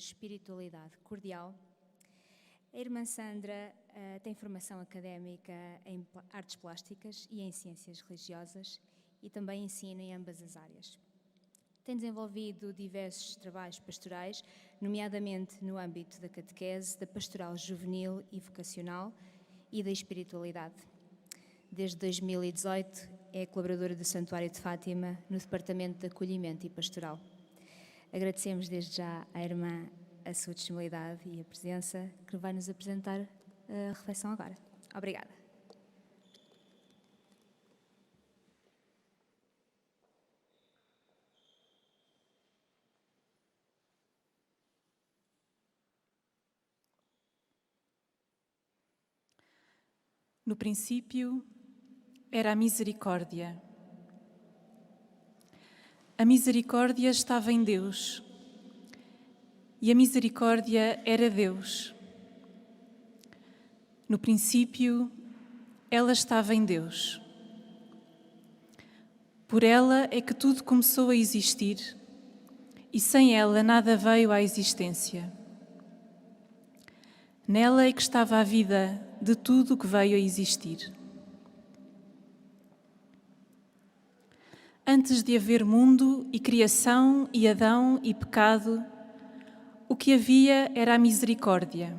Espiritualidade Cordial. A irmã Sandra tem formação académica em artes plásticas e em ciências religiosas e também ensina em ambas as áreas. Tem desenvolvido diversos trabalhos pastorais, nomeadamente no âmbito da catequese, da pastoral juvenil e vocacional e da espiritualidade. Desde 2018 é colaboradora do Santuário de Fátima no Departamento de Acolhimento e Pastoral. Agradecemos desde já à irmã a sua disponibilidade e a presença, que vai nos apresentar a reflexão agora. Obrigada. No princípio era a misericórdia. A misericórdia estava em Deus e a misericórdia era Deus. No princípio, ela estava em Deus. Por ela é que tudo começou a existir e sem ela nada veio à existência. Nela é que estava a vida de tudo o que veio a existir. Antes de haver mundo e criação e Adão e pecado, o que havia era a misericórdia.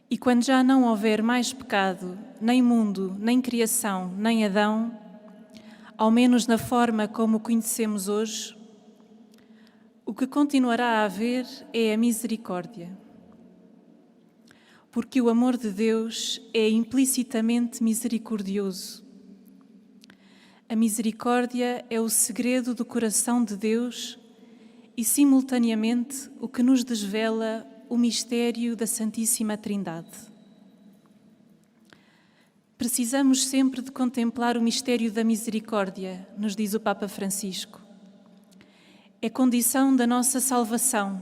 E quando já não houver mais pecado, nem mundo, nem criação, nem Adão, ao menos na forma como o conhecemos hoje, o que continuará a haver é a misericórdia. Porque o amor de Deus é implicitamente misericordioso. A misericórdia é o segredo do coração de Deus e, simultaneamente, o que nos desvela o mistério da Santíssima Trindade. Precisamos sempre de contemplar o mistério da misericórdia, nos diz o Papa Francisco. É condição da nossa salvação.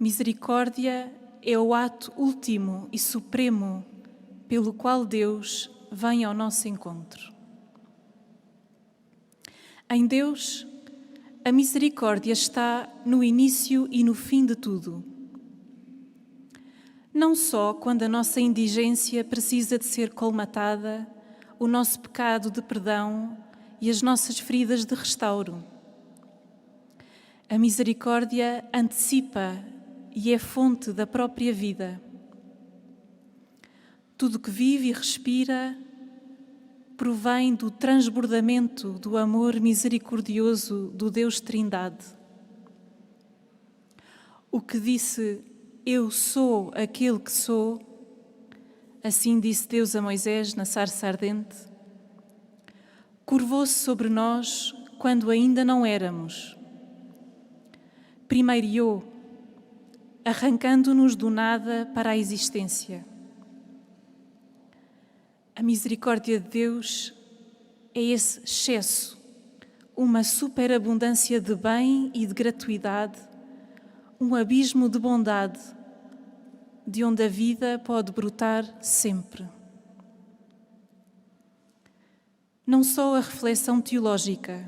Misericórdia é o ato último e supremo pelo qual Deus vem ao nosso encontro. Em Deus, a misericórdia está no início e no fim de tudo. Não só quando a nossa indigência precisa de ser colmatada, o nosso pecado de perdão e as nossas feridas de restauro. A misericórdia antecipa e é fonte da própria vida. Tudo que vive e respira provém do transbordamento do amor misericordioso do Deus Trindade. O que disse, eu sou aquele que sou, assim disse Deus a Moisés na sarça ardente, curvou-se sobre nós quando ainda não éramos. Primeiriou, arrancando-nos do nada para a existência. A misericórdia de Deus é esse excesso, uma superabundância de bem e de gratuidade, um abismo de bondade, de onde a vida pode brotar sempre. Não só a reflexão teológica,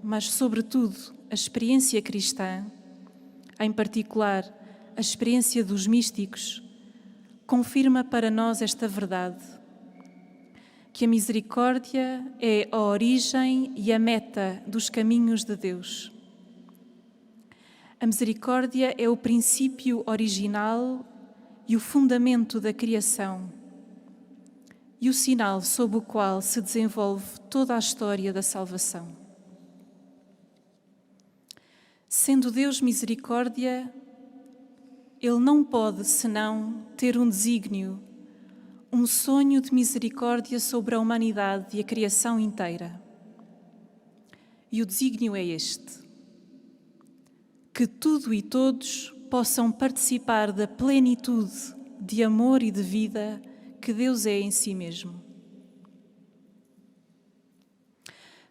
mas, sobretudo, a experiência cristã, em particular a experiência dos místicos, confirma para nós esta verdade, que a misericórdia é a origem e a meta dos caminhos de Deus. A misericórdia é o princípio original e o fundamento da criação e o sinal sob o qual se desenvolve toda a história da salvação. Sendo Deus misericórdia, Ele não pode senão ter um desígnio, um sonho de misericórdia sobre a humanidade e a criação inteira. E o desígnio é este: que tudo e todos possam participar da plenitude de amor e de vida que Deus é em si mesmo.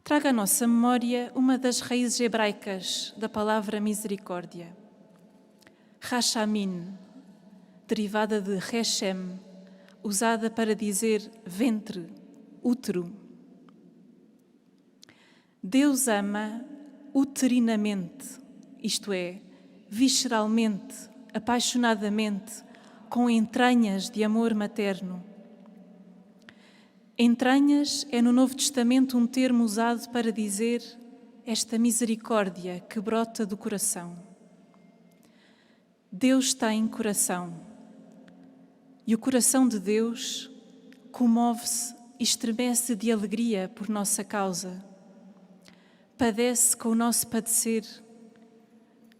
Traga à nossa memória uma das raízes hebraicas da palavra misericórdia, Rachamim, derivada de Rechem, usada para dizer ventre, útero. Deus ama uterinamente, isto é, visceralmente, apaixonadamente, com entranhas de amor materno. Entranhas é no Novo Testamento um termo usado para dizer esta misericórdia que brota do coração. Deus tem coração e o coração de Deus comove-se e estremece de alegria por nossa causa. Padece com o nosso padecer,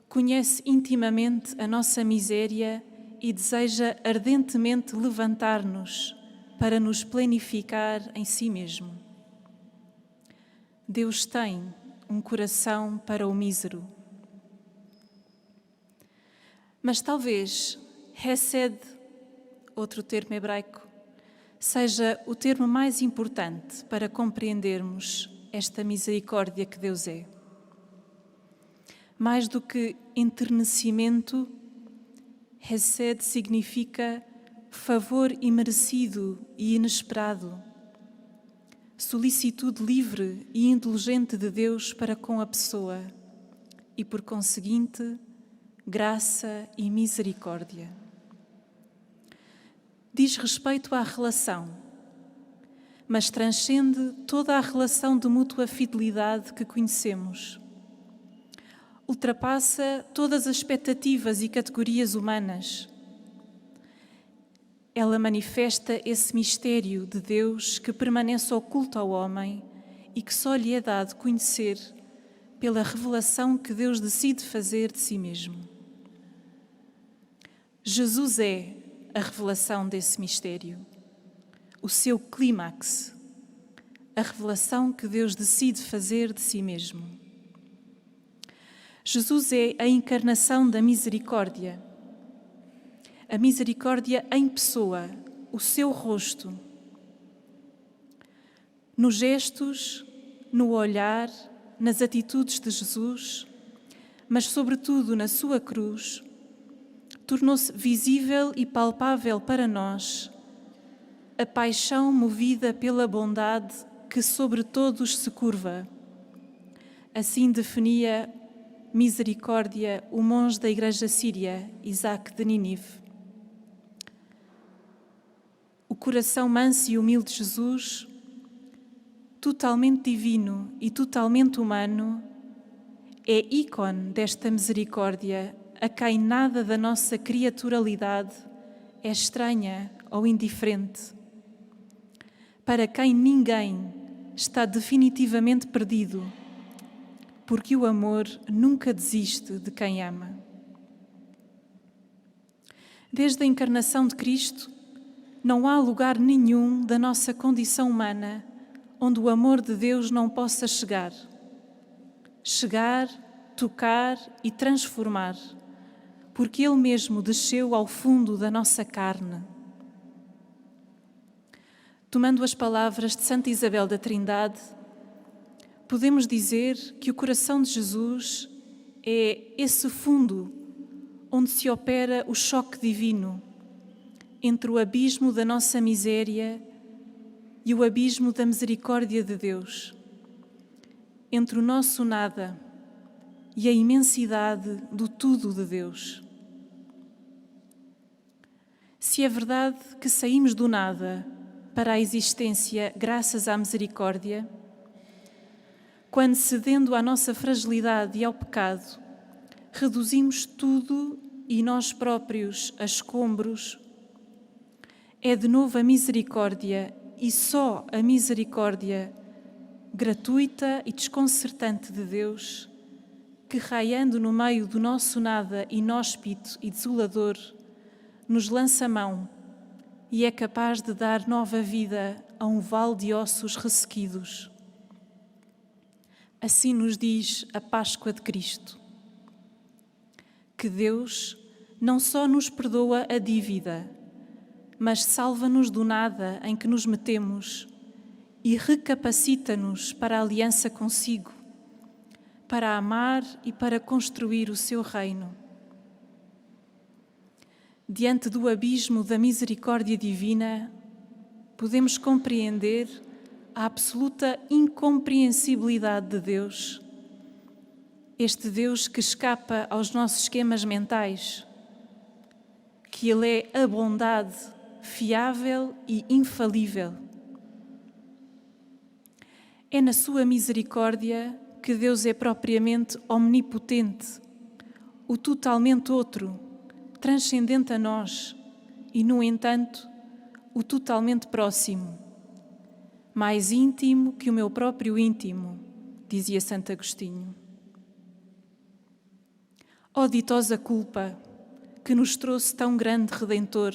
conhece intimamente a nossa miséria e deseja ardentemente levantar-nos para nos plenificar em si mesmo. Deus tem um coração para o mísero. Mas talvez Hesed, outro termo hebraico, seja o termo mais importante para compreendermos esta misericórdia que Deus é. Mais do que enternecimento, Hesed significa favor imerecido e inesperado, solicitude livre e indulgente de Deus para com a pessoa e, por conseguinte, graça e misericórdia. Diz respeito à relação, mas transcende toda a relação de mútua fidelidade que conhecemos. Ultrapassa todas as expectativas e categorias humanas. Ela manifesta esse mistério de Deus que permanece oculto ao homem e que só lhe é dado conhecer pela revelação que Deus decide fazer de si mesmo. Jesus é a revelação desse mistério, o seu clímax, a revelação que Deus decide fazer de si mesmo. Jesus é a encarnação da misericórdia, a misericórdia em pessoa, o seu rosto. Nos gestos, no olhar, nas atitudes de Jesus, mas sobretudo na sua cruz, tornou-se visível e palpável para nós a paixão movida pela bondade que sobre todos se curva. Assim definia misericórdia o monge da Igreja Síria, Isaac de Nínive. O coração manso e humilde de Jesus, totalmente divino e totalmente humano, é ícone desta misericórdia a quem nada da nossa criaturalidade é estranha ou indiferente, para quem ninguém está definitivamente perdido, porque o amor nunca desiste de quem ama. Desde a encarnação de Cristo, não há lugar nenhum da nossa condição humana onde o amor de Deus não possa chegar, tocar e transformar, porque Ele mesmo desceu ao fundo da nossa carne. Tomando as palavras de Santa Isabel da Trindade, podemos dizer que o coração de Jesus é esse fundo onde se opera o choque divino entre o abismo da nossa miséria e o abismo da misericórdia de Deus, entre o nosso nada e a imensidade do tudo de Deus. Se é verdade que saímos do nada para a existência graças à misericórdia, quando, cedendo à nossa fragilidade e ao pecado, reduzimos tudo e nós próprios a escombros, é de novo a misericórdia e só a misericórdia gratuita e desconcertante de Deus que, raiando no meio do nosso nada inóspito e desolador, nos lança mão e é capaz de dar nova vida a um vale de ossos ressequidos. Assim nos diz a Páscoa de Cristo, que Deus não só nos perdoa a dívida, mas salva-nos do nada em que nos metemos e recapacita-nos para a aliança consigo, para amar e para construir o seu reino. Diante do abismo da misericórdia divina, podemos compreender a absoluta incompreensibilidade de Deus, este Deus que escapa aos nossos esquemas mentais, que Ele é a bondade fiável e infalível. É na sua misericórdia que Deus é propriamente omnipotente, o totalmente outro, transcendente a nós e, no entanto, o totalmente próximo, mais íntimo que o meu próprio íntimo, dizia Santo Agostinho. Ó ditosa culpa, que nos trouxe tão grande Redentor,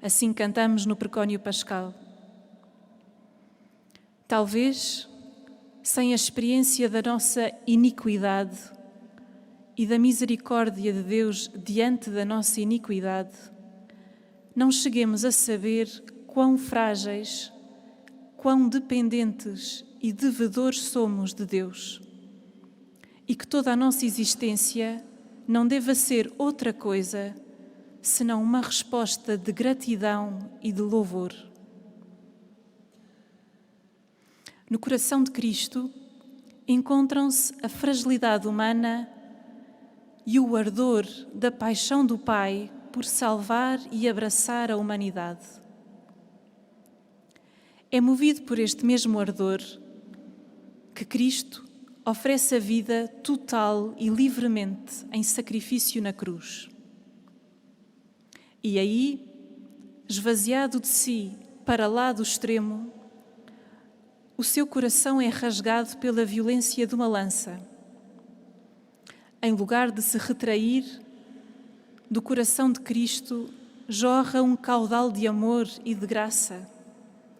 assim cantamos no precónio pascal. Talvez, sem a experiência da nossa iniquidade e da misericórdia de Deus diante da nossa iniquidade, não cheguemos a saber quão frágeis, quão dependentes e devedores somos de Deus, e que toda a nossa existência não deva ser outra coisa senão uma resposta de gratidão e de louvor. No coração de Cristo encontram-se a fragilidade humana e o ardor da paixão do Pai por salvar e abraçar a humanidade. É movido por este mesmo ardor que Cristo oferece a vida total e livremente em sacrifício na cruz. E aí, esvaziado de si para lá do extremo, o seu coração é rasgado pela violência de uma lança. Em lugar de se retrair, do coração de Cristo jorra um caudal de amor e de graça,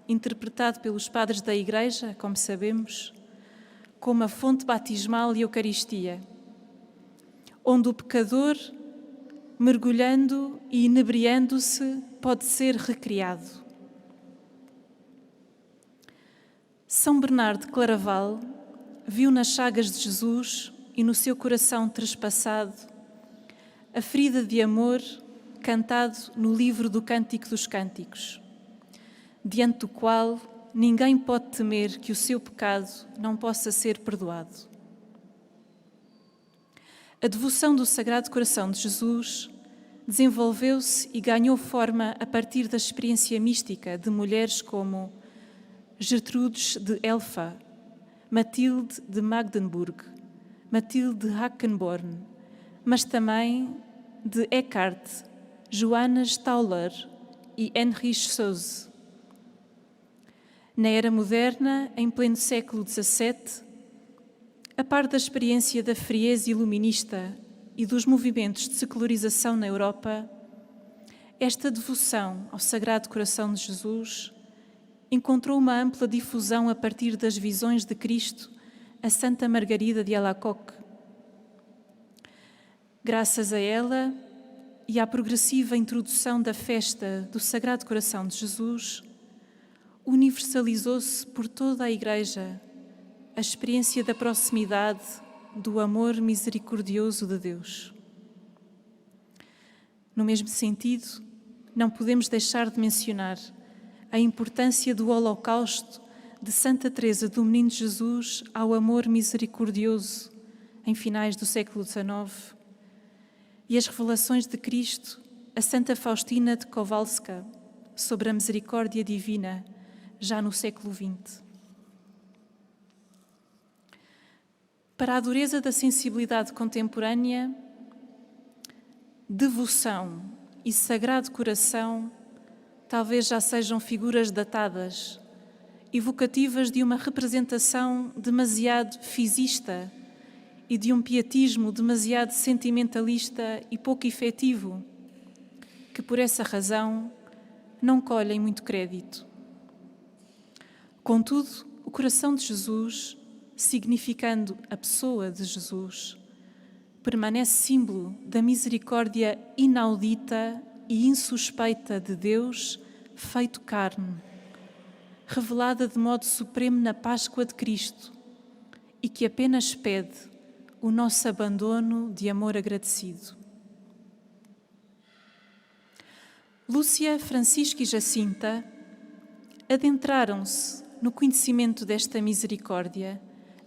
interpretado pelos padres da Igreja, como sabemos, como a fonte batismal e Eucaristia, onde o pecador, mergulhando e inebriando-se, pode ser recriado. São Bernardo de Claraval viu nas chagas de Jesus e no seu coração trespassado a ferida de amor cantado no livro do Cântico dos Cânticos, diante do qual ninguém pode temer que o seu pecado não possa ser perdoado. A devoção do Sagrado Coração de Jesus desenvolveu-se e ganhou forma a partir da experiência mística de mulheres como Gertrudes de Elfa, Matilde de Magdeburg, Matilde de Hackenborn, mas também de Eckhart, Johanna Stauler e Heinrich Soze. Na era moderna, em pleno século XVII, a par da experiência da frieza iluminista e dos movimentos de secularização na Europa, esta devoção ao Sagrado Coração de Jesus encontrou uma ampla difusão a partir das visões de Cristo a Santa Margarida de Alacoque. Graças a ela e à progressiva introdução da festa do Sagrado Coração de Jesus, universalizou-se por toda a Igreja a experiência da proximidade do amor misericordioso de Deus. No mesmo sentido, não podemos deixar de mencionar a importância do Holocausto de Santa Teresa do Menino Jesus ao amor misericordioso em finais do século XIX e as revelações de Cristo a Santa Faustina de Kowalska sobre a misericórdia divina já no século XX. Para a dureza da sensibilidade contemporânea, devoção e Sagrado Coração talvez já sejam figuras datadas, evocativas de uma representação demasiado fisista e de um pietismo demasiado sentimentalista e pouco efetivo, que por essa razão não colhem muito crédito. Contudo, o coração de Jesus, significando a pessoa de Jesus, permanece símbolo da misericórdia inaudita e insuspeita de Deus feito carne, revelada de modo supremo na Páscoa de Cristo e que apenas pede o nosso abandono de amor agradecido. Lúcia, Francisco e Jacinta adentraram-se no conhecimento desta misericórdia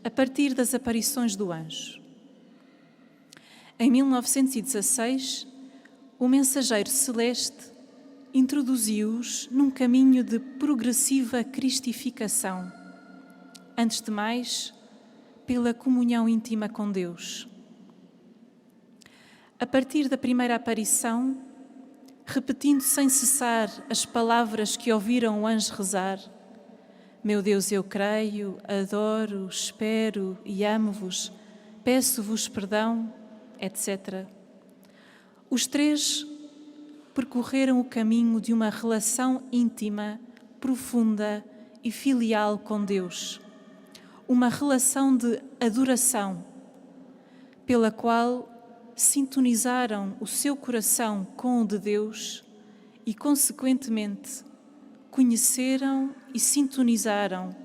a partir das aparições do anjo. Em 1916, o mensageiro celeste introduziu-os num caminho de progressiva cristificação. Antes de mais, pela comunhão íntima com Deus. A partir da primeira aparição, repetindo sem cessar as palavras que ouviram o anjo rezar: meu Deus, eu creio, adoro, espero e amo-vos, peço-vos perdão, etc. Os três percorreram o caminho de uma relação íntima, profunda e filial com Deus. Uma relação de adoração, pela qual sintonizaram o seu coração com o de Deus e, consequentemente, conheceram e sintonizaram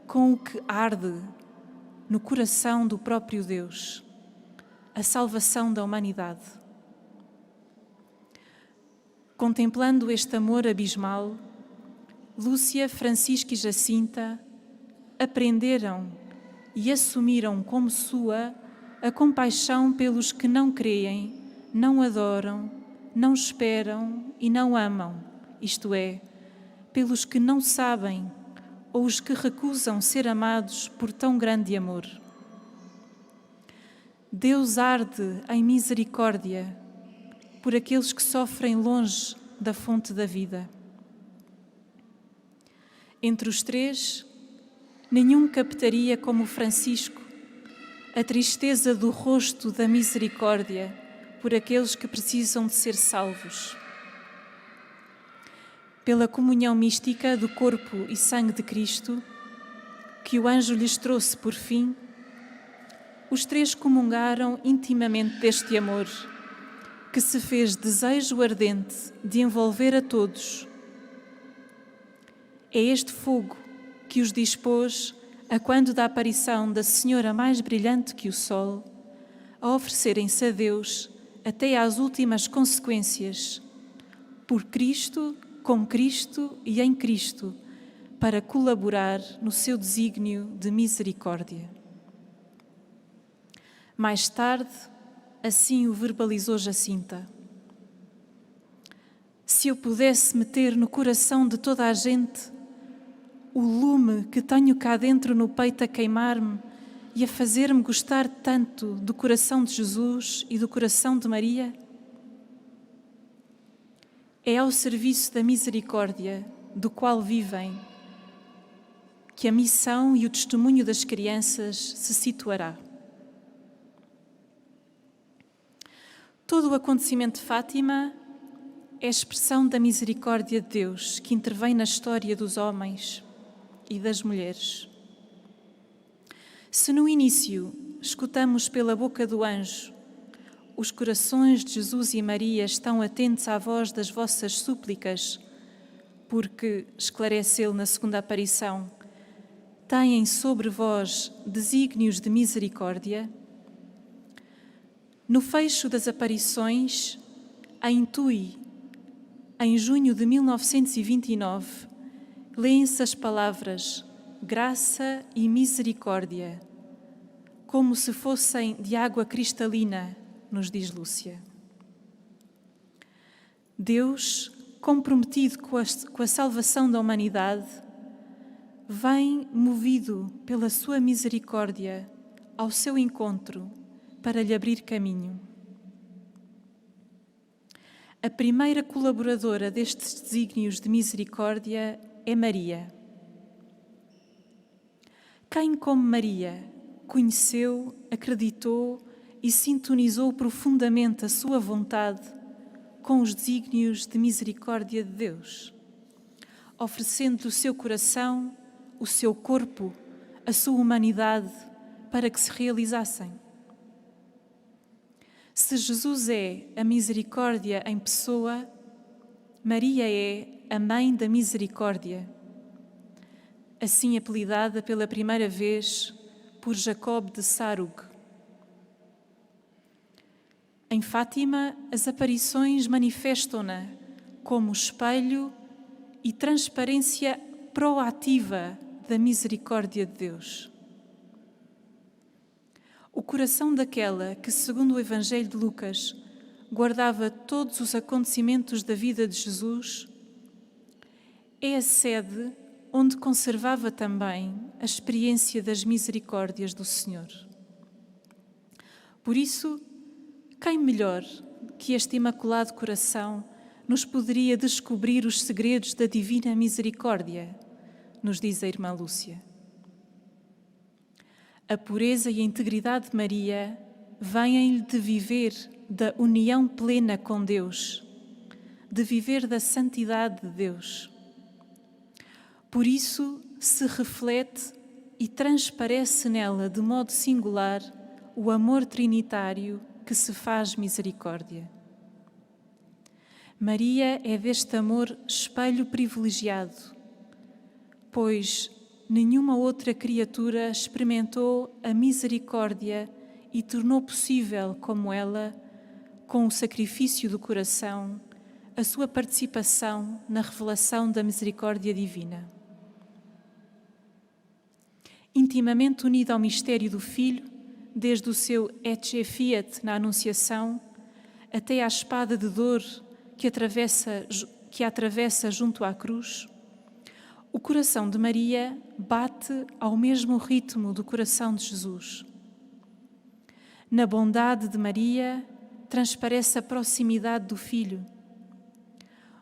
com o que arde no coração do próprio Deus, a salvação da humanidade. Contemplando este amor abismal, Lúcia, Francisca e Jacinta aprenderam e assumiram como sua a compaixão pelos que não creem, não adoram, não esperam e não amam, isto é, pelos que não sabem ou os que recusam ser amados por tão grande amor. Deus arde em misericórdia por aqueles que sofrem longe da fonte da vida. Entre os três, nenhum captaria como Francisco a tristeza do rosto da misericórdia por aqueles que precisam de ser salvos. Pela comunhão mística do corpo e sangue de Cristo, que o anjo lhes trouxe por fim, os três comungaram intimamente deste amor, que se fez desejo ardente de envolver a todos. É este fogo que os dispôs, a quando da aparição da Senhora mais brilhante que o sol, a oferecerem-se a Deus até às últimas consequências, por Cristo, com Cristo e em Cristo, para colaborar no seu desígnio de misericórdia. Mais tarde, assim o verbalizou Jacinta: se eu pudesse meter no coração de toda a gente o lume que tenho cá dentro no peito a queimar-me e a fazer-me gostar tanto do coração de Jesus e do coração de Maria? É ao serviço da misericórdia do qual vivem que a missão e o testemunho das crianças se situará. Todo o acontecimento de Fátima é expressão da misericórdia de Deus que intervém na história dos homens e das mulheres. Se no início escutamos pela boca do anjo: os corações de Jesus e Maria estão atentos à voz das vossas súplicas, porque, esclarece ele na segunda aparição, têm sobre vós desígnios de misericórdia. No fecho das aparições, em Tui, em junho de 1929, leem-se as palavras graça e misericórdia, como se fossem de água cristalina, nos diz Lúcia. Deus, comprometido com a salvação da humanidade, vem movido pela sua misericórdia ao seu encontro para lhe abrir caminho. A primeira colaboradora destes desígnios de misericórdia é Maria. Quem, como Maria, conheceu, acreditou e sintonizou profundamente a sua vontade com os desígnios de misericórdia de Deus, oferecendo o seu coração, o seu corpo, a sua humanidade para que se realizassem. Se Jesus é a misericórdia em pessoa, Maria é a Mãe da Misericórdia, assim apelidada pela primeira vez por Jacob de Sarug. Em Fátima, as aparições manifestam-na como espelho e transparência proativa da misericórdia de Deus. o coração daquela que, segundo o Evangelho de Lucas, guardava todos os acontecimentos da vida de Jesus, é a sede onde conservava também a experiência das misericórdias do Senhor. Por isso, quem melhor que este Imaculado Coração nos poderia descobrir os segredos da divina misericórdia, nos diz a irmã Lúcia. A pureza e a integridade de Maria vêm-lhe de viver da união plena com Deus, de viver da santidade de Deus. Por isso se reflete e transparece nela de modo singular o amor trinitário que se faz misericórdia. Maria é deste amor espelho privilegiado, pois nenhuma outra criatura experimentou a misericórdia e tornou possível, como ela, com o sacrifício do coração, a sua participação na revelação da misericórdia divina. Intimamente unida ao mistério do Filho, desde o seu Ecce Fiat na Anunciação, até à espada de dor que a atravessa junto à cruz, o coração de Maria bate ao mesmo ritmo do coração de Jesus. Na bondade de Maria transparece a proximidade do Filho.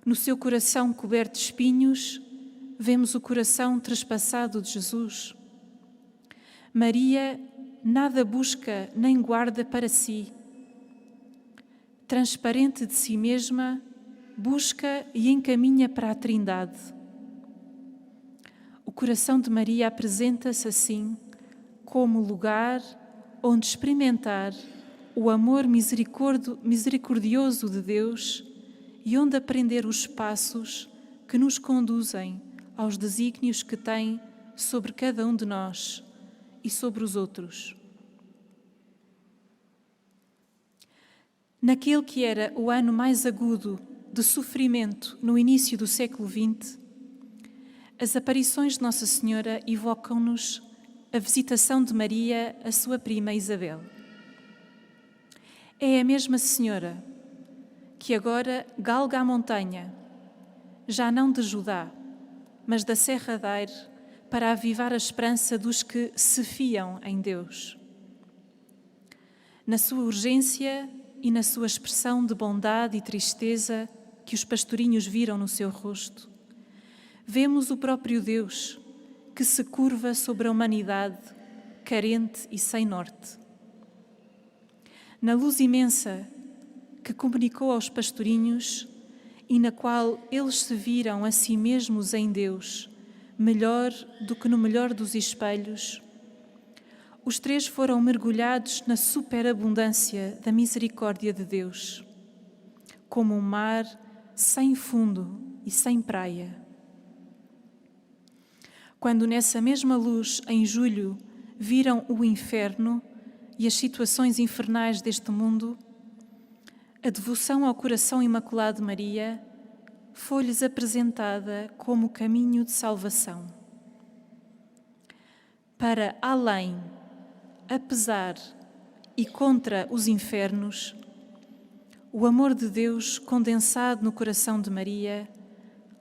No seu coração coberto de espinhos, vemos o coração trespassado de Jesus. Maria nada busca nem guarda para si. Transparente de si mesma, busca e encaminha para a Trindade. O coração de Maria apresenta-se assim como lugar onde experimentar o amor misericordioso de Deus e onde aprender os passos que nos conduzem aos desígnios que tem sobre cada um de nós e sobre os outros. Naquele que era o ano mais agudo de sofrimento no início do século XX, as aparições de Nossa Senhora evocam-nos a visitação de Maria à sua prima Isabel. É a mesma Senhora que agora galga a montanha, já não de Judá, mas da Serra de Aire, para avivar a esperança dos que se fiam em Deus. Na sua urgência e na sua expressão de bondade e tristeza que os pastorinhos viram no seu rosto, vemos o próprio Deus que se curva sobre a humanidade, carente e sem norte. Na luz imensa que comunicou aos pastorinhos e na qual eles se viram a si mesmos em Deus, melhor do que no melhor dos espelhos, os três foram mergulhados na superabundância da misericórdia de Deus, como um mar sem fundo e sem praia. Quando nessa mesma luz, em julho, viram o inferno e as situações infernais deste mundo, a devoção ao coração imaculado de Maria foi-lhes apresentada como caminho de salvação. Para além, apesar e contra os infernos, o amor de Deus condensado no coração de Maria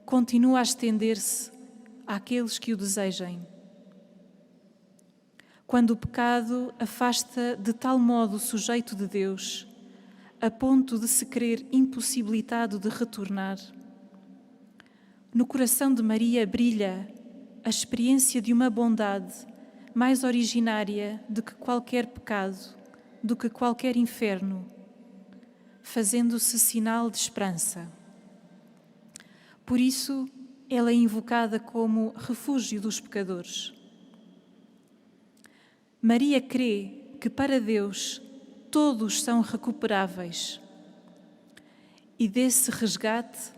continua a estender-se àqueles que o desejem. Quando o pecado afasta de tal modo o sujeito de Deus, a ponto de se crer impossibilitado de retornar, no coração de Maria brilha a experiência de uma bondade mais originária do que qualquer pecado, do que qualquer inferno, fazendo-se sinal de esperança. Por isso, ela é invocada como refúgio dos pecadores. Maria crê que para Deus todos são recuperáveis e desse resgate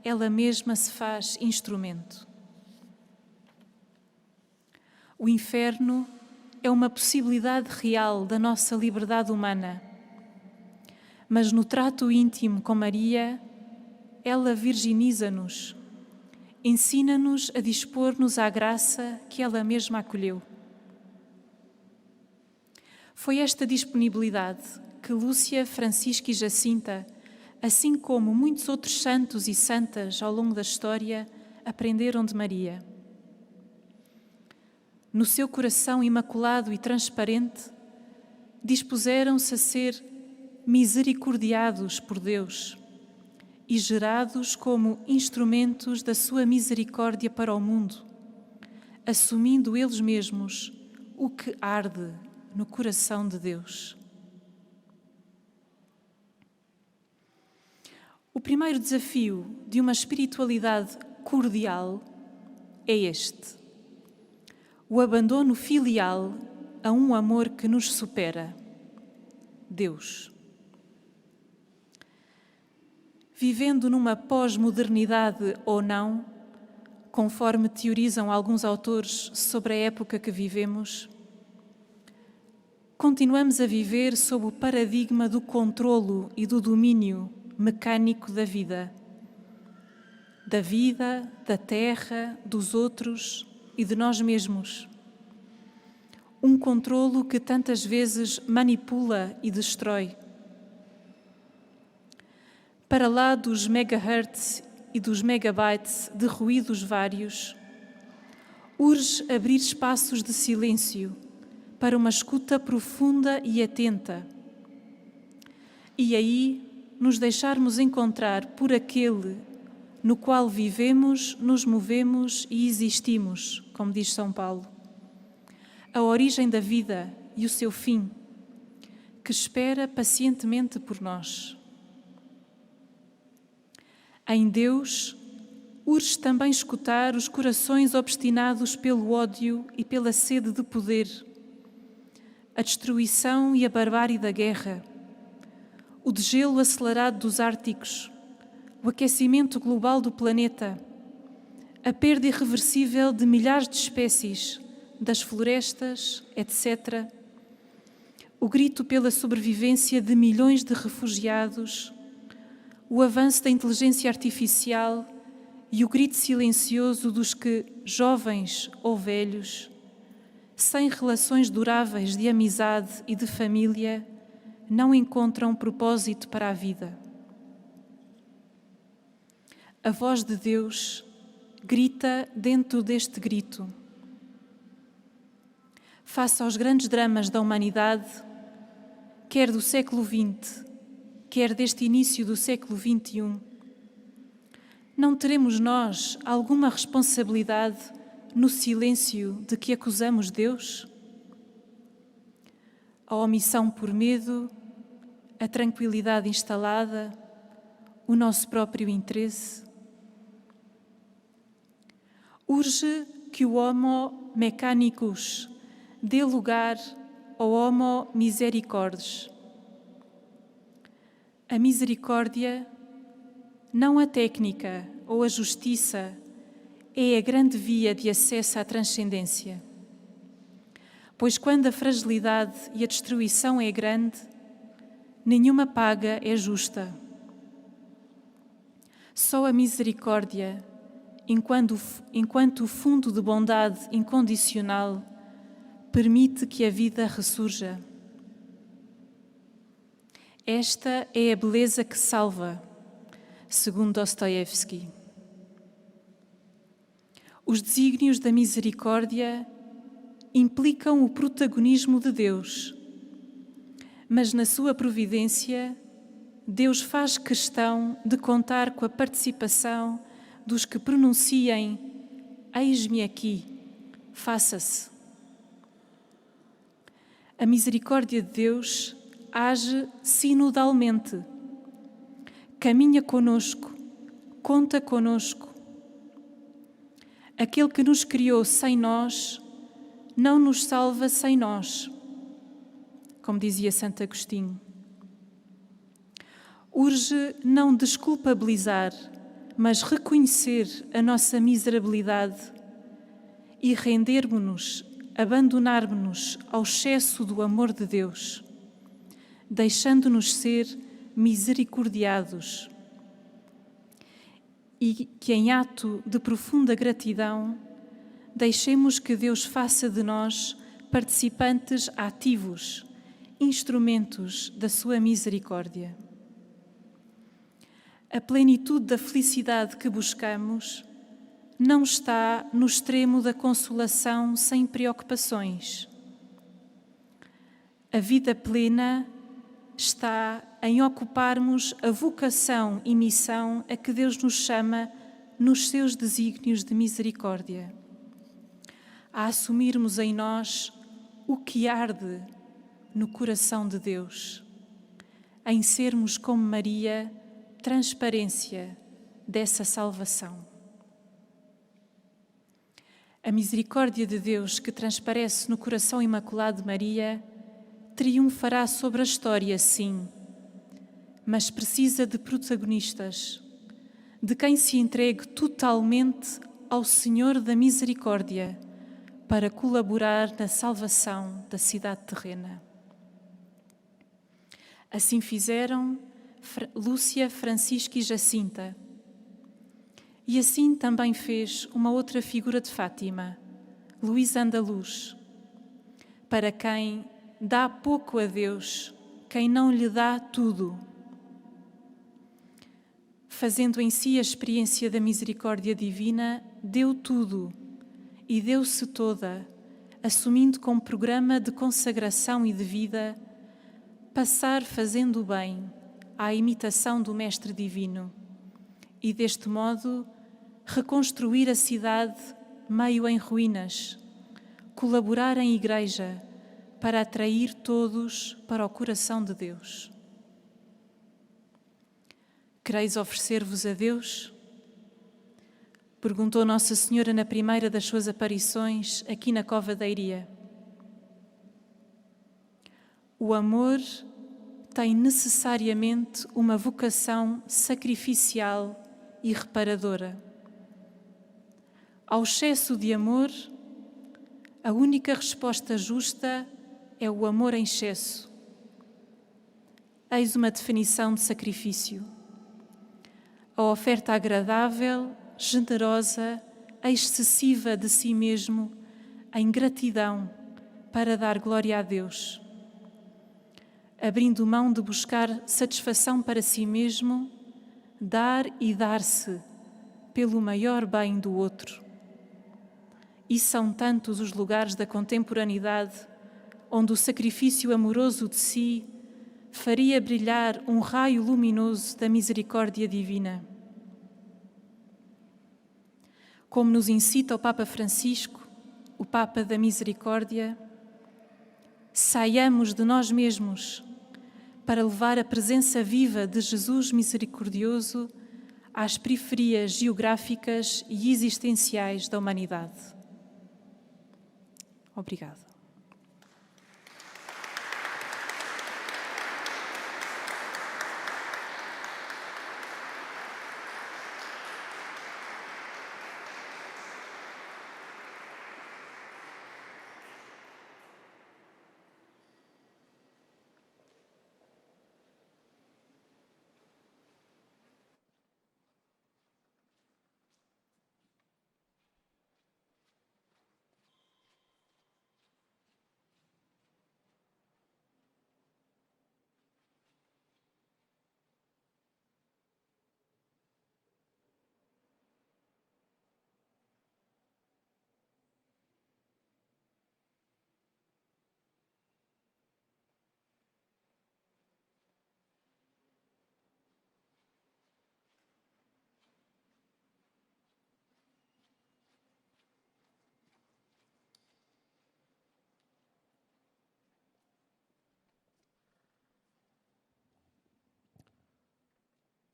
ela mesma se faz instrumento. O inferno é uma possibilidade real da nossa liberdade humana, mas no trato íntimo com Maria, ela virginiza-nos, ensina-nos a dispor-nos à graça que ela mesma acolheu. Foi esta disponibilidade que Lúcia, Francisca e Jacinta, assim como muitos outros santos e santas ao longo da história, aprenderam de Maria. No seu coração imaculado e transparente, dispuseram-se a ser misericordiados por Deus e gerados como instrumentos da sua misericórdia para o mundo, assumindo eles mesmos o que arde no coração de Deus. O primeiro desafio de uma espiritualidade cordial é este: o abandono filial a um amor que nos supera, Deus. Vivendo numa pós-modernidade ou não, conforme teorizam alguns autores sobre a época que vivemos, continuamos a viver sob o paradigma do controlo e do domínio mecânico da vida, da terra, dos outros e de nós mesmos. Um controlo que tantas vezes manipula e destrói. Para lá dos megahertz e dos megabytes de ruídos vários, urge abrir espaços de silêncio para uma escuta profunda e atenta. E aí nos deixarmos encontrar por aquele no qual vivemos, nos movemos e existimos, como diz São Paulo. A origem da vida e o seu fim, que espera pacientemente por nós. Em Deus, urge também escutar os corações obstinados pelo ódio e pela sede de poder, a destruição e a barbárie da guerra, o degelo acelerado dos Árticos, o aquecimento global do planeta, a perda irreversível de milhares de espécies, das florestas, etc., o grito pela sobrevivência de milhões de refugiados, o avanço da inteligência artificial e o grito silencioso dos que, jovens ou velhos, sem relações duráveis de amizade e de família, não encontram propósito para a vida. A voz de Deus grita dentro deste grito. Face aos grandes dramas da humanidade, quer do século XX, quer deste início do século XXI, não teremos nós alguma responsabilidade no silêncio de que acusamos Deus? A omissão por medo, a tranquilidade instalada, o nosso próprio interesse? Urge que o Homo mechanicus dê lugar ao Homo misericordes. A misericórdia, não a técnica ou a justiça, é a grande via de acesso à transcendência. Pois quando a fragilidade e a destruição é grande, nenhuma paga é justa. Só a misericórdia, enquanto fundo de bondade incondicional, permite que a vida ressurja. Esta é a beleza que salva, segundo Dostoiévski. Os desígnios da misericórdia implicam o protagonismo de Deus, mas na sua providência, Deus faz questão de contar com a participação dos que pronunciem: eis-me aqui, faça-se. A misericórdia de Deus age sinodalmente, caminha conosco, conta conosco. Aquele que nos criou sem nós, não nos salva sem nós, como dizia Santo Agostinho. Urge não desculpabilizar, mas reconhecer a nossa miserabilidade e rendermos-nos, abandonarmos-nos ao excesso do amor de Deus, deixando-nos ser misericordiados, e que em ato de profunda gratidão deixemos que Deus faça de nós participantes ativos instrumentos da sua misericórdia. A plenitude da felicidade que buscamos não está no extremo da consolação sem preocupações. A vida plena está em ocuparmos a vocação e missão a que Deus nos chama nos seus desígnios de misericórdia, a assumirmos em nós o que arde no coração de Deus, em sermos como Maria, transparência dessa salvação. A misericórdia de Deus que transparece no coração imaculado de Maria triunfará sobre a história, sim, mas precisa de protagonistas, de quem se entregue totalmente ao Senhor da Misericórdia para colaborar na salvação da cidade terrena. Assim fizeram Lúcia, Francisca e Jacinta. E assim também fez uma outra figura de Fátima, Luísa Andaluz, para quem dá pouco a Deus, quem não lhe dá tudo. Fazendo em si a experiência da misericórdia divina, deu tudo e deu-se toda, assumindo como programa de consagração e de vida, passar fazendo o bem à imitação do Mestre Divino e, deste modo, reconstruir a cidade meio em ruínas, colaborar em igreja para atrair todos para o coração de Deus. Quereis oferecer-vos a Deus? Perguntou Nossa Senhora na primeira das suas aparições aqui na Cova da Iria. O amor tem necessariamente uma vocação sacrificial e reparadora. Ao excesso de amor, a única resposta justa é o amor em excesso. Eis uma definição de sacrifício. A oferta agradável, generosa, excessiva de si mesmo, em gratidão, para dar glória a Deus. Abrindo mão de buscar satisfação para si mesmo, dar e dar-se pelo maior bem do outro. E são tantos os lugares da contemporaneidade onde o sacrifício amoroso de si faria brilhar um raio luminoso da misericórdia divina. Como nos incita o Papa Francisco, o Papa da Misericórdia, saiamos de nós mesmos para levar a presença viva de Jesus misericordioso às periferias geográficas e existenciais da humanidade. Obrigada.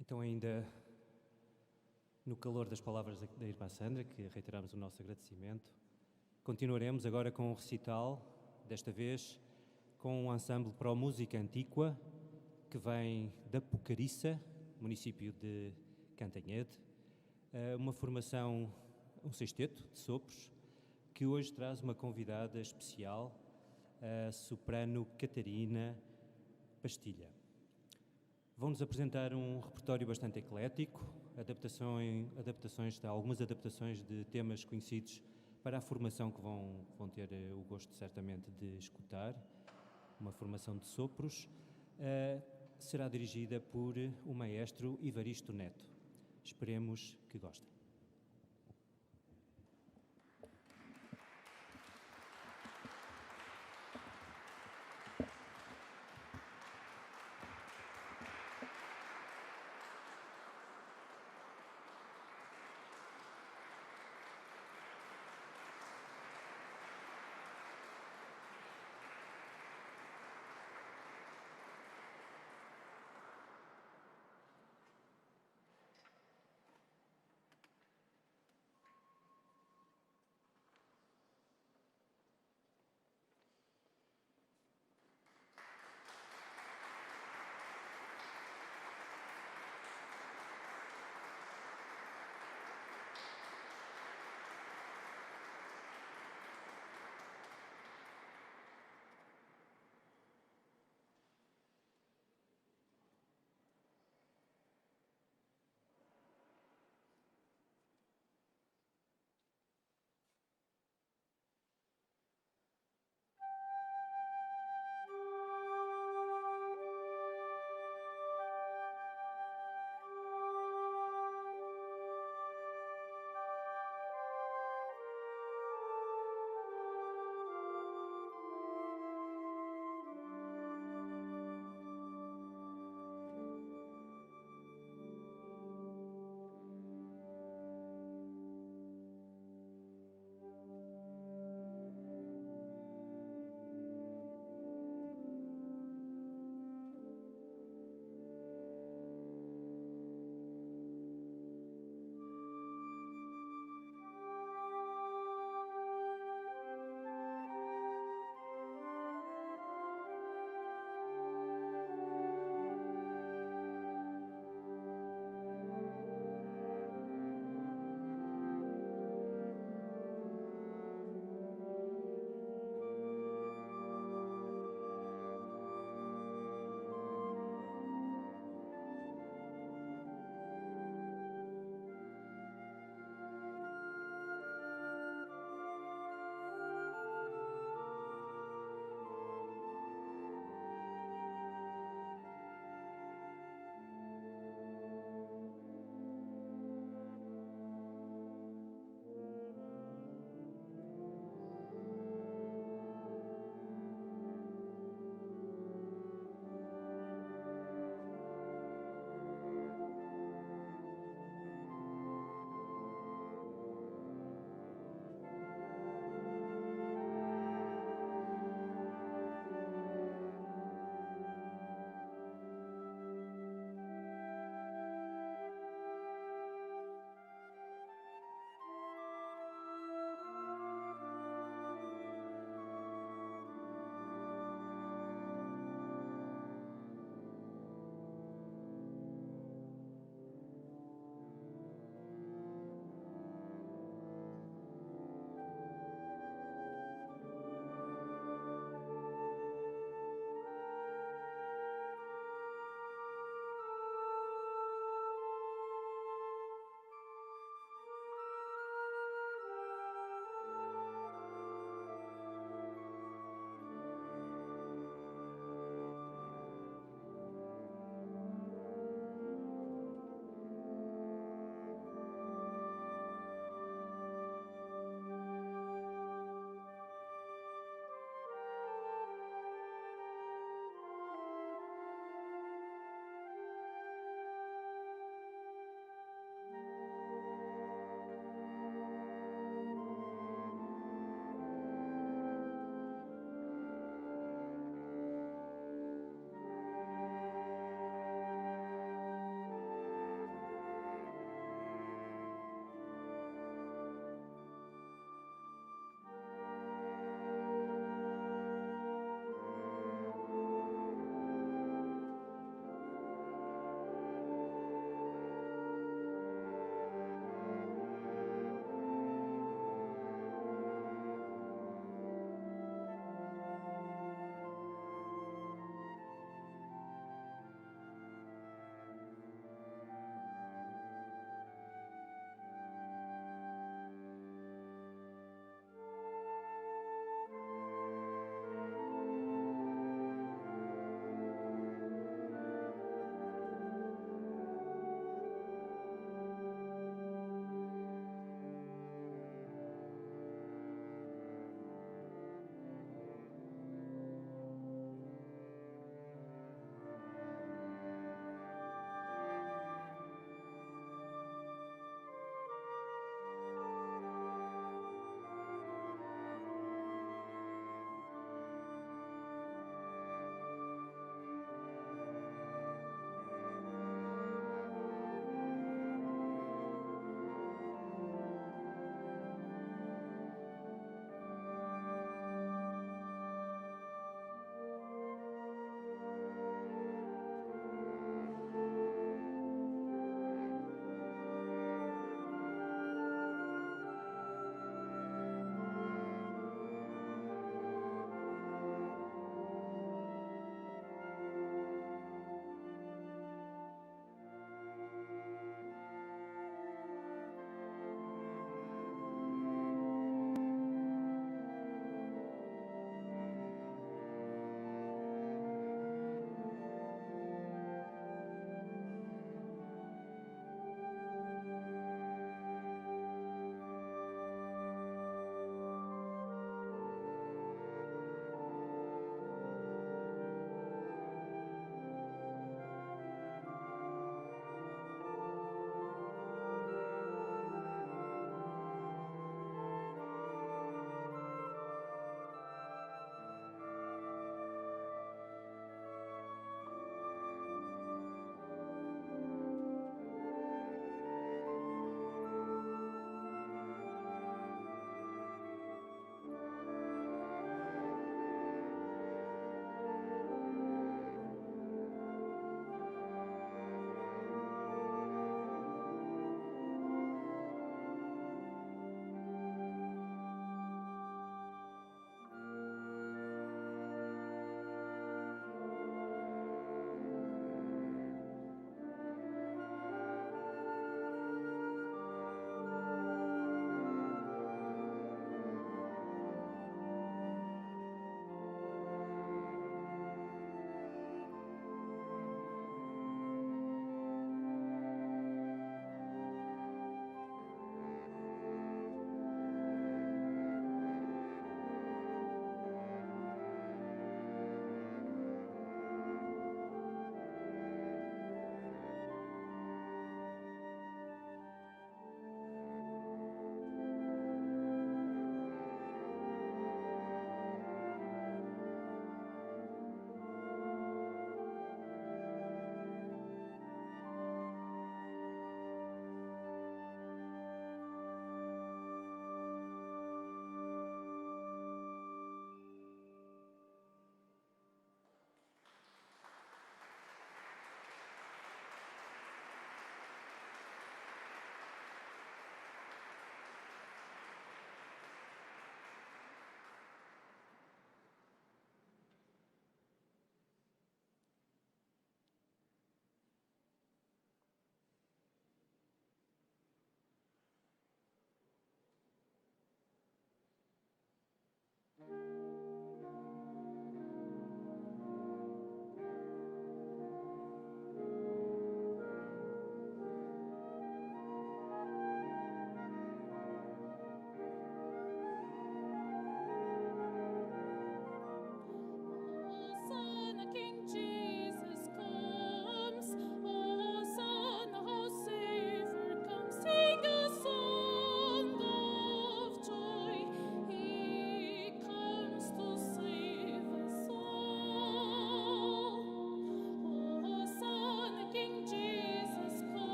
Então, ainda no calor das palavras da irmã Sandra, que reiteramos o nosso agradecimento, continuaremos agora com um recital, desta vez com um ensemble para a música antiqua, que vem da Pucariça, município de Cantanhede, uma formação, um sexteto de sopros, que hoje traz uma convidada especial, a soprano Catarina Pastilha. Vão-nos apresentar um repertório bastante eclético, algumas adaptações de temas conhecidos para a formação que vão ter o gosto certamente de escutar. uma formação de sopros, será dirigida por o maestro Ivaristo Neto. Esperemos que gostem.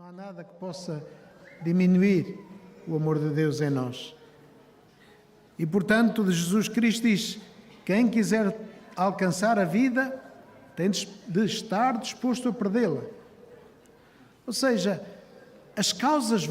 Não há nada que possa diminuir o amor de Deus em nós. E, portanto, Jesus Cristo diz: quem quiser alcançar a vida tem de estar disposto a perdê-la. Ou seja, as causas